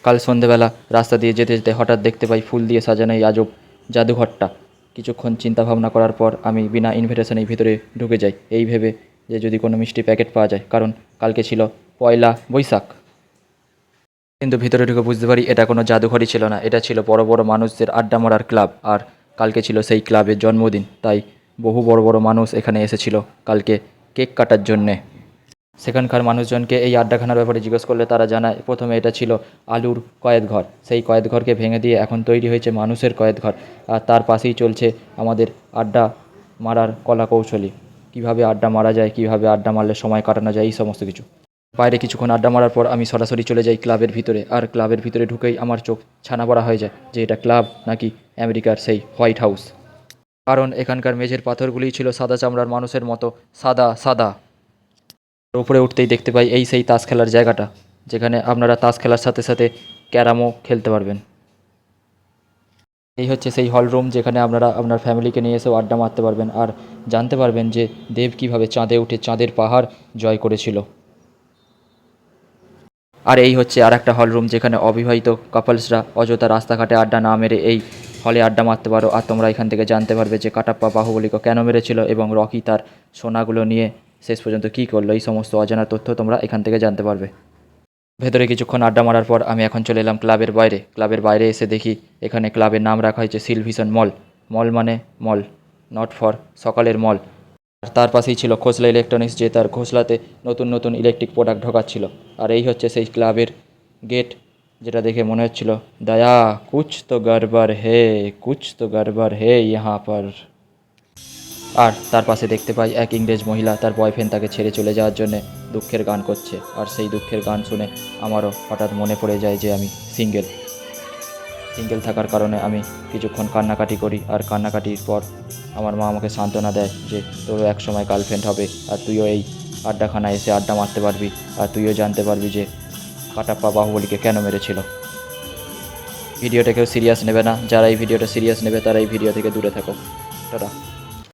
কাল সন্ধেবেলা রাস্তা দিয়ে যেতে যেতে হঠাৎ দেখতে পাই ফুল দিয়ে সাজানো এই আজব জাদুঘরটা। কিছুক্ষণ চিন্তা ভাবনা করার পর আমি বিনা ইনভিটেশনেই ভিতরে ঢুকে যাই, এই ভেবে যে যদি কোনো মিষ্টি প্যাকেট পাওয়া যায়, কারণ কালকে ছিল পয়লা বৈশাখ। কিন্তু ভিতরে ঢুকে বুঝতে পারি এটা কোনো জাদুঘরই ছিল না, এটা ছিল বড় বড় মানুষদের আড্ডা মারার ক্লাব। আর কালকে ছিল সেই ক্লাবের জন্মদিন, তাই বহু বড় বড় মানুষ এখানে এসেছিল কালকে কেক কাটার জন্যে। সেখানকার মানুষজনকে এই আড্ডাখানার ব্যাপারে জিজ্ঞেস করলে তারা জানায় প্রথমে এটা ছিল আলুর কয়েদঘর, সেই কয়েদঘরকে ভেঙে দিয়ে এখন তৈরি হয়েছে মানুষের কয়েদঘর। আর তার পাশেই চলছে আমাদের আড্ডা মারার কলা কৌশলী, কীভাবে আড্ডা মারা যায়, কীভাবে আড্ডা মারলে সময় কাটানো যায়, এই সমস্ত কিছু। বাইরে কিছুক্ষণ আড্ডা মারার পর আমি সরাসরি চলে যাই ক্লাবের ভিতরে। আর ক্লাবের ভিতরে ঢুকেই আমার চোখ ছানাবড়া হয়ে যায় যে এটা ক্লাব নাকি আমেরিকার সেই হোয়াইট হাউস। কারণ এখানকার মেঝের পাথরগুলিই ছিল সাদা চামড়ার মানুষের মতো সাদা সাদা। উপরে উঠতেই দেখতে পাই এই সেই তাস খেলার জায়গাটা, যেখানে আপনারা তাস খেলার সাথে সাথে ক্যারামও খেলতে পারবেন। এই হচ্ছে সেই হল রুম, যেখানে আপনারা আপনার ফ্যামিলিকে নিয়ে এসেও আড্ডা মারতে পারবেন আর জানতে পারবেন যে দেব কীভাবে চাঁদে উঠে চাঁদের পাহাড় জয় করেছিল। আর এই হচ্ছে আর একটা হল রুম, যেখানে অবিবাহিত কাপলসরা অযথা রাস্তাঘাটে আড্ডা না মেরে এই হলে আড্ডা মারতে পারো। আর তোমরা এখান থেকে জানতে পারবে যে কাটাপ্পা বাহুবলীকে কেন মেরেছিল এবং রকি তার সোনাগুলো নিয়ে শেষ পর্যন্ত কী করলো, এই সমস্ত অজানা তথ্য তোমরা এখান থেকে জানতে পারবে। ভেতরে কিছুক্ষণ আড্ডা মারার পর আমি এখন চলে এলাম ক্লাবের বাইরে। ক্লাবের বাইরে এসে দেখি এখানে ক্লাবের নাম রাখা হয়েছে সিলভিশন মল। মল মানে মল, নট ফর সকালের মল। আর তার পাশেই ছিল খোসলা ইলেকট্রনিক্স, যে তার খোসলাতে নতুন নতুন ইলেকট্রিক প্রোডাক্ট ঢোকাচ্ছিল। আর এই হচ্ছে সেই ক্লাবের গেট, যেটা দেখে মনে হচ্ছিল দয়া কুছ তো গড়বড় হে, কুছ তো গড়বড় হে ইহাঁ পর। আর তার পাশে দেখতে পাই এক ইংরেজ মহিলা তার বয়ফ্রেন্ড তাকে ছেড়ে চলে যাওয়ার জন্যে দুঃখের গান করছে। আর সেই দুঃখের গান শুনে আমারও হঠাৎ মনে পড়ে যায় যে আমি সিঙ্গেল থাকার কারণে আমি কিছুক্ষণ কান্নাকাটি করি। আর কান্নাকাটির পর আমার মা আমাকে সান্ত্বনা দেয় যে তোরও এক সময় গার্লফ্রেন্ড হবে, আর তুইও এই আড্ডাখানায় এসে আড্ডা মারতে পারবি, আর তুইও জানতে পারবি যে কাটাপ্পা বাহুবলীকে কেন মেরেছিল। ভিডিওটা কেউ সিরিয়াস নেবে না, যারা এই ভিডিওটা সিরিয়াস নেবে তারা এই ভিডিও থেকে দূরে থাকো। টাটা।